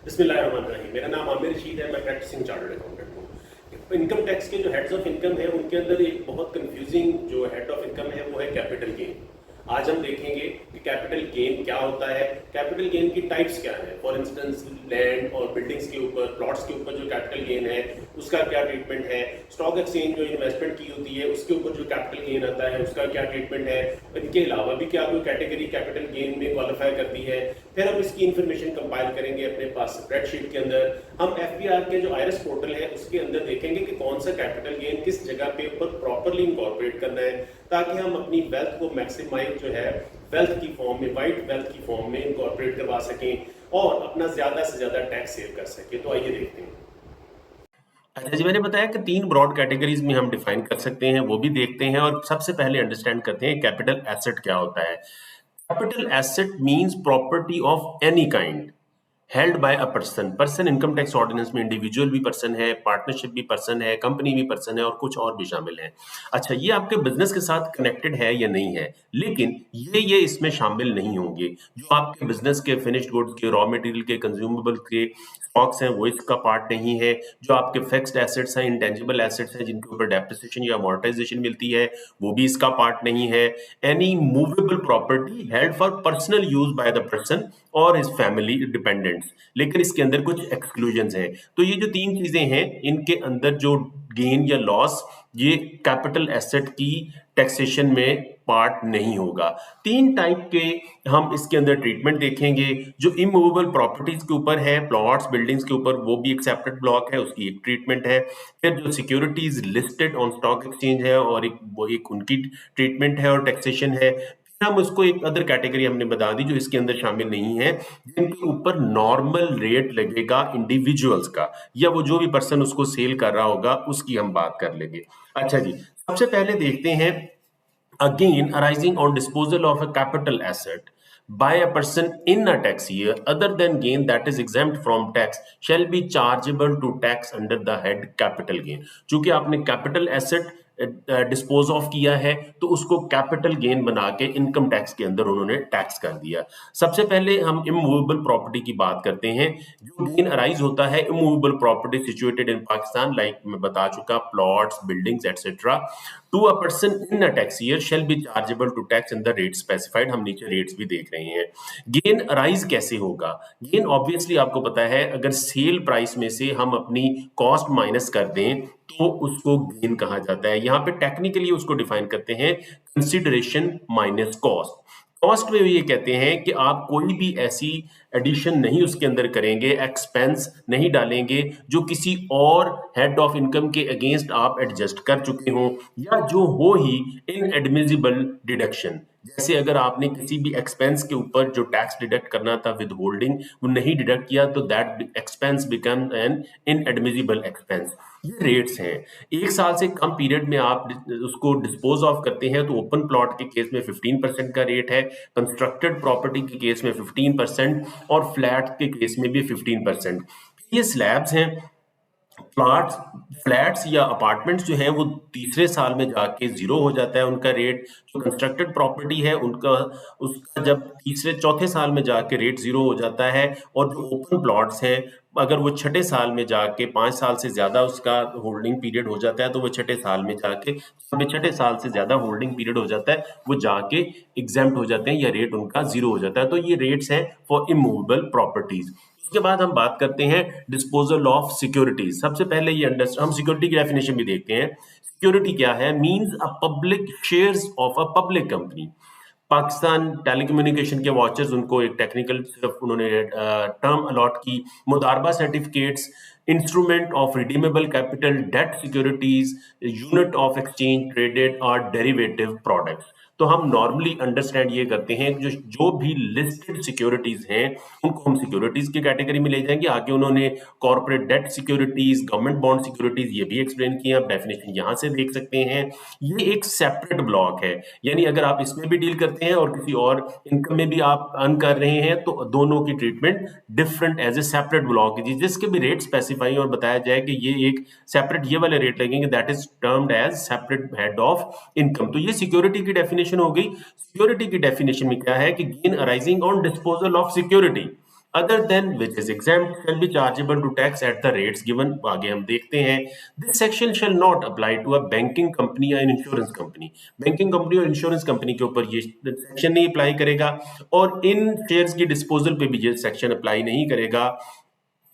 बिस्मिल्लाहिर्रहमानिर्रहीम। मेरा नाम आमिर रशीद है, मैं प्रैक्टिसिंग चार्टर्ड अकाउंटेंट हूँ। इनकम टैक्स के जो हेड्स ऑफ इनकम है उनके अंदर एक बहुत कंफ्यूजिंग जो हेड ऑफ इनकम है वो है कैपिटल गेन। आज हम देखेंगे कि कैपिटल गेन क्या होता है, कैपिटल गेन की टाइप्स क्या है। फॉर इंस्टेंस लैंड और बिल्डिंग्स के ऊपर, प्लॉट्स के ऊपर जो कैपिटल गेन है उसका क्या ट्रीटमेंट है। स्टॉक एक्सचेंज जो इन्वेस्टमेंट की होती है उसके ऊपर जो कैपिटल गेन आता है उसका क्या ट्रीटमेंट है। इनके अलावा भी क्या कोई कैटेगरी कैपिटल गेन में क्वालिफाई करती है। फिर हम इसकी इंफॉर्मेशन कंपाइल करेंगे अपने पास स्प्रेडशीट के अंदर। हम एफबीआर के जो आईआरएस पोर्टल है उसके अंदर देखेंगे कि कौन सा कैपिटल गेन किस जगह पे ऊपर प्रॉपरली इनकॉर्पोरेट करना है, ताकि हम अपनी वेल्थ को मैक्सिमाइज जो है वेल्थ की फॉर्म में, वाइट वेल्थ की फॉर्म में इनकॉर्पोरेट करवा सकें और अपना ज्यादा से ज्यादा टैक्स सेव कर सकें। तो आइए देखते हैं। अच्छा जी, मैंने बताया कि 3 ब्रॉड कैटेगरीज में हम डिफाइन कर सकते हैं, वो भी देखते हैं और सबसे पहले अंडरस्टैंड करते हैं कैपिटल एसेट क्या होता है। Capital asset means property of any kind held by a person income tax ordinance में इंडिविजुअल भी पर्सन है, पार्टनरशिप भी पर्सन है, कंपनी भी पर्सन है और कुछ और भी शामिल है। अच्छा, ये आपके बिजनेस के साथ कनेक्टेड है या नहीं है, लेकिन ये इसमें शामिल नहीं होंगे। जो आपके बिजनेस के फिनिश्ड गुड्स के, रॉ मटेरियल के, कंज्यूमेबल के स्टॉक्स हैं वो इसका पार्ट नहीं है। जो आपके फिक्स्ड एसेट्स हैं, इंटेंजिबल एसेट्स हैं जिनके ऊपर डेप्रिसिएशन या अमोर्टाइजेशन मिलती है, वो भी इसका पार्ट नहीं है। Any movable property held for personal use by the person और हिज फैमिली डिपेंडेंट्स, लेकिन इसके अंदर कुछ एक्सक्लूजन्स हैं। तो ये जो 3 चीजें हैं इनके अंदर जो गेन या लॉस, ये कैपिटल एसेट की टैक्सेशन में पार्ट नहीं होगा। 3 टाइप के हम इसके अंदर ट्रीटमेंट देखेंगे। जो इमूवेबल प्रॉपर्टीज के ऊपर है, प्लॉट्स, बिल्डिंग्स के ऊपर, वो भी एक सेपरेट ब्लॉक है, उसकी एक ट्रीटमेंट है। फिर जो securities listed on stock exchange है और एक उनकी ट्रीटमेंट है और टैक्सेशन है। फिर हम उसको एक अदर कैटेगरी हमने बता दी जो इसके अंदर शामिल नहीं है, जिनके ऊपर नॉर्मल रेट लगेगा इंडिविजुअल्स का, या वो जो भी पर्सन उसको सेल कर रहा होगा उसकी हम बात कर लेंगे। अच्छा जी, सबसे पहले देखते हैं a gain arising on disposal of a capital asset by a person in a tax year other than gain that is exempt from tax shall be chargeable to tax under the head capital gain। चूंकि आपने capital asset dispose of किया है तो उसको capital gain बना के income tax के अंदर उन्होंने टैक्स कर दिया। सबसे पहले हम इमूवेबल प्रॉपर्टी की बात करते हैं। जो गेन अराइज होता है immovable property situated in Pakistan, like मैं बता चुका, plots, buildings etcetera, to a person in a tax year shall be chargeable to tax in the rate specified. हम नीचे रेट्स भी देख रहे हैं। गेन अराइज कैसे होगा? गेन ऑब्वियसली आपको पता है, अगर सेल प्राइस में से हम अपनी कॉस्ट माइनस कर दें तो उसको गेन कहा जाता है। यहां पे टेक्निकली उसको डिफाइन करते हैं कंसिडरेशन माइनस कॉस्ट। कॉस्ट में ये कहते हैं कि आप कोई भी ऐसी एडिशन नहीं उसके अंदर करेंगे, एक्सपेंस नहीं डालेंगे जो किसी और हेड ऑफ इनकम के अगेंस्ट आप एडजस्ट कर चुके हो, या जो हो ही इनएडमिसिबल डिडक्शन। जैसे अगर आपने किसी भी एक्सपेंस के ऊपर जो टैक्स डिडक्ट करना था विद होल्डिंग वो नहीं डिडक्ट किया तो that expense become an inadmissible expense. ये रेट्स हैं। 1 साल से कम पीरियड में आप उसको डिस्पोज ऑफ करते हैं तो ओपन प्लॉट के केस में 15% का रेट है, कंस्ट्रक्टेड प्रॉपर्टी के केस में 15% और फ्लैट के केस में भी 15%। ये स्लैब्स हैं। प्लॉट्स, फ्लैट्स या अपार्टमेंट्स जो हैं वो तीसरे साल में जाके जीरो हो जाता है उनका रेट। जो कंस्ट्रक्टेड प्रॉपर्टी है उनका उसका जब तीसरे चौथे साल में जाके रेट जीरो हो जाता है, और जो ओपन प्लॉट्स हैं अगर वो छठे साल में जाके 5 साल से ज्यादा उसका होल्डिंग पीरियड हो जाता है तो वो छठे साल में जाके, छठे साल से ज्यादा होल्डिंग पीरियड हो जाता है वो जाके एग्जेम्प्ट हो जाते हैं या रेट उनका जीरो हो जाता है। तो ये रेट्स हैं फॉर इमूवेबल प्रॉपर्टीज। उसके बाद हम बात करते हैं डिस्पोजल ऑफ सिक्योरिटीज। सबसे पहले ये हम सिक्योरिटी की डेफिनेशन भी देखते हैं। सिक्योरिटी क्या है? Means a public shares of a public company. Pakistan telecommunication के वॉचर्स, उनको एक टेक्निकल सिर्फ उन्होंने टर्म अलॉट की, मुदारबा certificates, instrument of redeemable capital, debt securities, unit of exchange traded और डेरिवेटिव प्रोडक्ट्स। तो हम नॉर्मली अंडरस्टैंड ये करते हैं जो जो भी लिस्टेड सिक्योरिटीज हैं उनको हम सिक्योरिटीज की कैटेगरी में ले जाएंगे। आगे उन्होंने corporate debt securities, government bond securities ये भी एक्सप्लेन किया, आप डेफिनेशन यहां से देख सकते हैं। ये एक सेपरेट ब्लॉक है, यानी अगर आप इसमें भी डील करते हैं और किसी और इनकम में भी आप अर्न कर रहे हैं तो दोनों की treatment different as a separate block है, जिसके भी रेट स्पेसिफाई और बताया जाए कि ये एक सेपरेट ये वाले रेट लगेंगे, that is termed as separate head of income. तो ये सिक्योरिटी की डेफिनेशन हो गई। सिक्योरिटी की डेफिनेशन में क्या है कि gain arising on disposal of security other than which is exempt shall be chargeable to tax at the rates given। आगे हम देखते हैं, this section shall not apply to a banking company या इंश्योरेंस कंपनी। बैंकिंग कंपनी और insurance company के ऊपर ये section नहीं अप्लाई करेगा, और इन शेयर्स की डिस्पोजल पे भी ये सेक्शन अप्लाई नहीं करेगा।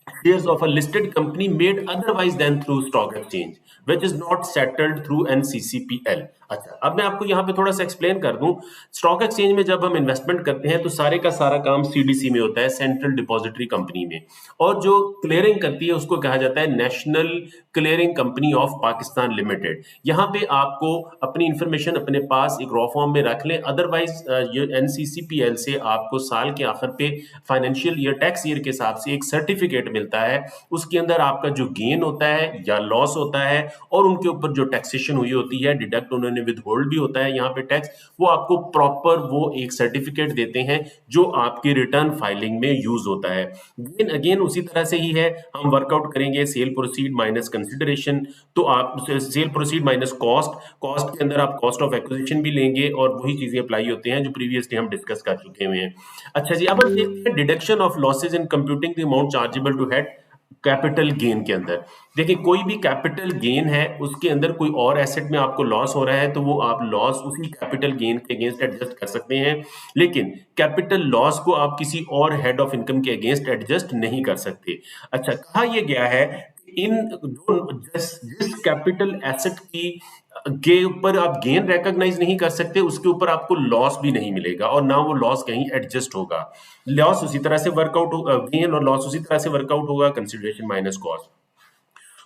Shares of a listed company made otherwise than through stock exchange which is not settled through NCCPL। अच्छा, अब मैं आपको यहाँ पे थोड़ा सा एक्सप्लेन कर दूं। स्टॉक एक्सचेंज में जब हम इन्वेस्टमेंट करते हैं तो सारे का सारा काम सीडीसी में होता है, सेंट्रल डिपॉजिटरी कंपनी में, और जो क्लियरिंग करती है उसको कहा जाता है national clearing company of Pakistan limited. यहाँ पे आपको अपनी इंफॉर्मेशन अपने पास एक रॉ फॉर्म में रख लें, अदरवाइज ये NCCPL से आपको साल के आखिर पे फाइनेंशियल ईयर टैक्स ईयर के हिसाब से एक सर्टिफिकेट मिलता है। उसके अंदर आपका जो गेन होता है या लॉस होता है और उनके ऊपर जो टैक्सेशन हुई होती है, डिडक्ट उन्होंने विद होल्ड भी होता है यहाँ पे टैक्स, वो आपको प्रॉपर वो एक सर्टिफिकेट देते हैं जो आपके रिटर्न फाइलिंग में यूज होता है। गेन अगेन उसी तरह से ही है, हम वर्कआउट करेंगे सेल प्रोसीड माइनस कंसिडरेशन। तो आप cell proceed minus cost, cost के अंदर आप कॉस्ट ऑफ एक्विजिशन भी लेंगे और वही चीजें अप्लाई होती हैं जो प्रीवियसली हम डिस्कस कर चुके हुए हैं। अच्छा जी, अब हम देखते हैं deduction of losses in computing the amount chargeable to head capital gain के अंदर। देखिए, कोई भी कैपिटल गेन है उसके अंदर कोई और एसेट में आपको लॉस हो रहा है तो वो आप लॉस उसी कैपिटल गेन के अगेंस्ट एडजस्ट कर सकते हैं, लेकिन कैपिटल लॉस को आप किसी और हेड ऑफ इनकम के अगेंस्ट एडजस्ट नहीं कर सकते। अच्छा, कहा यह गया है इन जिस कैपिटल एसेट की के ऊपर आप गेन रिकॉग्नाइज नहीं कर सकते उसके ऊपर आपको लॉस भी नहीं मिलेगा और ना वो लॉस कहीं एडजस्ट होगा। लॉस उसी तरह से वर्कआउट होगा, गेन और लॉस उसी तरह से वर्कआउट होगा, कंसिडरेशन माइनस कॉस्ट।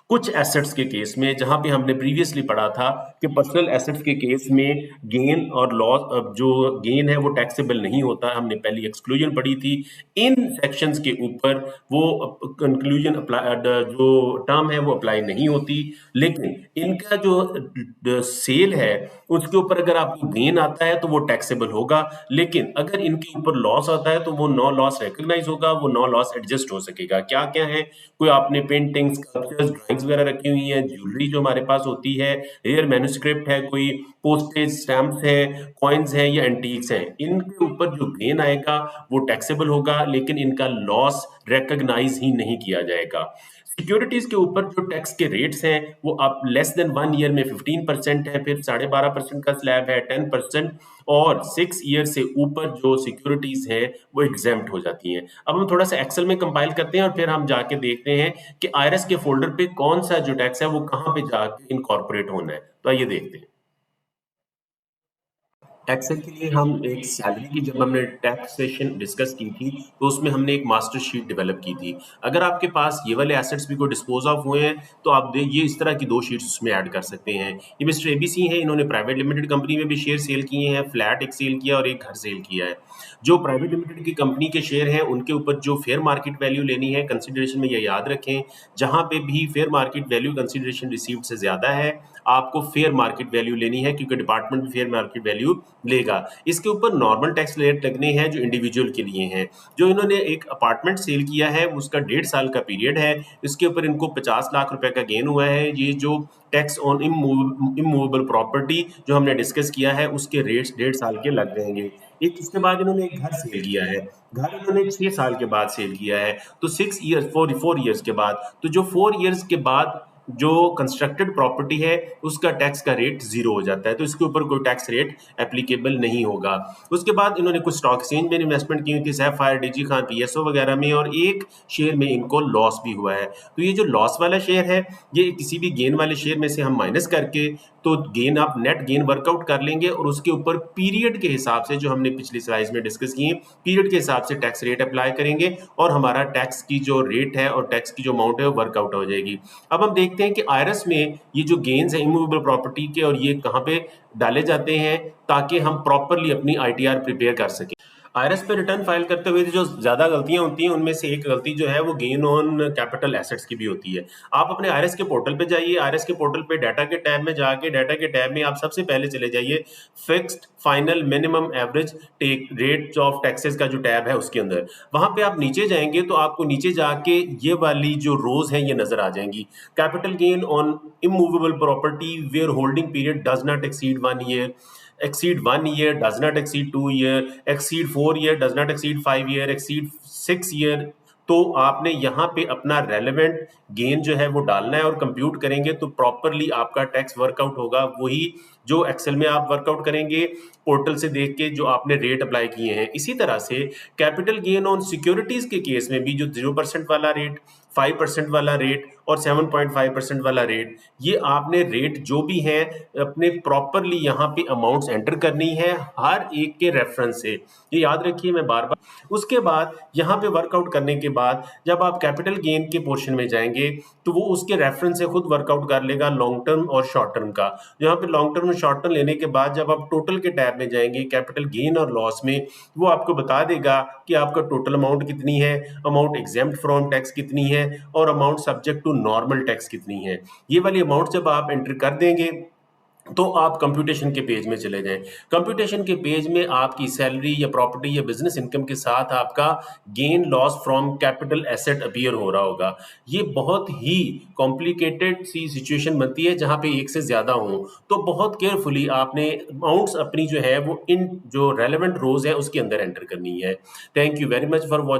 कुछ एसेट्स के केस में जहां पे हमने प्रीवियसली पढ़ा था कि पर्सनल एसेट्स के केस में गेन और लॉस, जो गेन है वो टैक्सेबल नहीं होता, हमने पहली एक्सक्लूजन पढ़ी थी। इन सेक्शंस के ऊपर वो कंक्लूजन अप्लाई, जो टर्म है वो अप्लाई नहीं होती, लेकिन इनका जो सेल है उसके ऊपर अगर आपको गेन आता है तो वो टैक्सेबल होगा, लेकिन अगर इनके ऊपर लॉस आता है तो वो नो लॉस रिकॉग्नाइज होगा, वो नो लॉस एडजस्ट हो सकेगा। क्या क्या है, कोई आपने पेंटिंग्स, स्कल्पचर्स, ड्राइंग्स वगैरह रखी हुई है, ज्वेलरी जो हमारे पास होती है, रेयर मैन्युस्क्रिप्ट है, कोई पोस्टेज स्टैम्प्स है, कॉइन्स है या एंटीक्स हैं, इनके ऊपर जो गेन आएगा वो टैक्सेबल होगा, लेकिन इनका लॉस रिकॉग्नाइज ही नहीं किया जाएगा। सिक्योरिटीज के ऊपर जो टैक्स के रेट्स हैं वो आप लेस देन 1 ईयर में 15% है, फिर 12.5% का स्लैब है, 10%, और 6 ईयर से ऊपर जो सिक्योरिटीज है वो एग्जेम्प्ट हो जाती हैं। अब हम थोड़ा सा एक्सेल में कंपाइल करते हैं और फिर हम जाके देखते हैं कि आईआरएस के फोल्डर पे कौन सा जो टैक्स है वो कहाँ पे जाके इनकॉर्पोरेट होना है। तो आइए देखते हैं। एक्सेल के लिए हम एक सैलरी की, जब हमने टैक्सेशन डिस्कस की थी तो उसमें हमने एक मास्टर शीट डेवलप की थी। अगर आपके पास ये वाले एसेट्स भी कोई डिस्पोज ऑफ हुए हैं तो आप ये इस तरह की 2 शीट्स उसमें ऐड कर सकते हैं। ये मिस्टर एबीसी हैं, इन्होंने प्राइवेट लिमिटेड कंपनी में भी शेयर सेल किए हैं, फ्लैट एक सेल किया और एक घर सेल किया है। जो प्राइवेट लिमिटेड की कंपनी के शेयर हैं उनके ऊपर जो फेयर मार्केट वैल्यू लेनी है कंसिडरेशन में, ये याद रखें, जहां पे भी fair market value consideration received से ज्यादा है आपको फेयर मार्केट वैल्यू लेनी है, क्योंकि डिपार्टमेंट भी फेयर मार्केट वैल्यू लेगा। इसके ऊपर नॉर्मल टैक्स रेट लगने हैं जो इंडिविजुअल के लिए हैं। जो इन्होंने एक अपार्टमेंट सेल किया है उसका 1.5 साल का पीरियड है, इसके ऊपर इनको 50 लाख रुपए का गेन हुआ है। ये जो टैक्स ऑन इमूवेबल प्रॉपर्टी जो हमने डिस्कस किया है उसके रेट्स 1.5 साल के लग जाएंगे। एक इसके बाद इन्होंने एक घर सेल किया है, घर इन्होंने 6 साल के बाद सेल किया है, तो 6 ईयर्स 4 ईयर्स के बाद, तो जो 4 ईयर्स के बाद जो कंस्ट्रक्टेड प्रॉपर्टी है उसका टैक्स का रेट 0 हो जाता है, तो इसके ऊपर कोई टैक्स रेट एप्लीकेबल नहीं होगा। उसके बाद इन्होंने कुछ स्टॉक एक्सचेंज में इन्वेस्टमेंट की थी, सैफायर, डीजी खान, पीएसओ वगैरह में, और एक शेयर में इनको लॉस भी हुआ है। तो ये जो लॉस वाला शेयर है ये किसी भी गेन वाले शेयर में से हम माइनस करके तो गेन, आप नेट गेन वर्कआउट कर लेंगे और उसके ऊपर पीरियड के हिसाब से, जो हमने पिछली स्लाइड में डिस्कस किए, पीरियड के हिसाब से टैक्स रेट अप्लाई करेंगे और हमारा टैक्स की जो रेट है और टैक्स की जो अमाउंट है वो वर्कआउट हो जाएगी। अब हम देखते हैं कि आईआरएस में ये जो गेन्स है इमूवेबल प्रॉपर्टी के, और ये कहाँ पे डाले जाते हैं ताकि हम प्रॉपरली अपनी आईटीआर प्रिपेयर कर सकें। आईआरएस पे रिटर्न फाइल करते हुए जो ज्यादा गलतियां होती हैं उनमें से एक गलती जो है वो गेन ऑन कैपिटल एसेट्स की भी होती है। आप अपने आईआरएस के पोर्टल पे जाइए, आईआरएस के पोर्टल पे डाटा के टैब में जाके, डाटा के टैब में आप सबसे पहले चले जाइए fixed final minimum average tax rate of taxes का जो टैब है उसके अंदर, वहां पे आप नीचे जाएंगे तो आपको नीचे जाके ये वाली जो रोज है ये नजर आ जाएंगी। Capital gain on immovable property where holding period does not exceed 1 year, exceed 1 year, does not exceed 2 year, exceed 4 year, does not exceed 5 year, exceed 6 year, तो आपने यहाँ पे अपना रेलेवेंट गेन जो है वो डालना है और कंप्यूट करेंगे तो प्रॉपरली आपका टैक्स वर्कआउट होगा, वही जो एक्सेल में आप वर्कआउट करेंगे पोर्टल से देख के जो आपने रेट अप्लाई किए हैं। इसी तरह से कैपिटल गेन ऑन सिक्योरिटीज के केस में भी जो 0% वाला रेट, 5% वाला रेट और 7.5% वाला रेट, ये आपने रेट जो भी हैं अपने प्रॉपरली यहाँ पे अमाउंट्स एंटर करनी है हर एक के रेफरेंस से, ये याद रखिए मैं बार बार। उसके बाद यहाँ पे वर्कआउट करने के बाद जब आप कैपिटल गेन के पोर्शन में जाएंगे तो वो उसके रेफरेंस से खुद वर्कआउट कर लेगा लॉन्ग टर्म और शॉर्ट टर्म का। यहाँ पे लॉन्ग टर्म और शॉर्ट टर्म लेने के बाद जब आप टोटल के टैब में जाएंगे कैपिटल गेन और लॉस में, वो आपको बता देगा कि आपका टोटल अमाउंट कितनी है, अमाउंट एग्जेम्प्ट फ्रॉम टैक्स कितनी है और amount subject to normal tax कितनी है। ये वाली अमाउंट जब आप एंटर कर देंगे तो आप कंप्यूटेशन के पेज में चले जाएं। कंप्यूटेशन के पेज में आपकी सैलरी या प्रॉपर्टी या बिजनेस इनकम के साथ आपका gain loss from capital asset appear हो रहा होगा। ये बहुत ही कॉम्प्लिकेटेड सी सिचुएशन बनती है जहां पे एक से ज्यादा हो, तो बहुत केयरफुली आपने अमाउंट्स अपनी जो है वो इन जो रेलेवेंट रोज है उसके अंदर एंटर करनी है। Thank you very much for watching.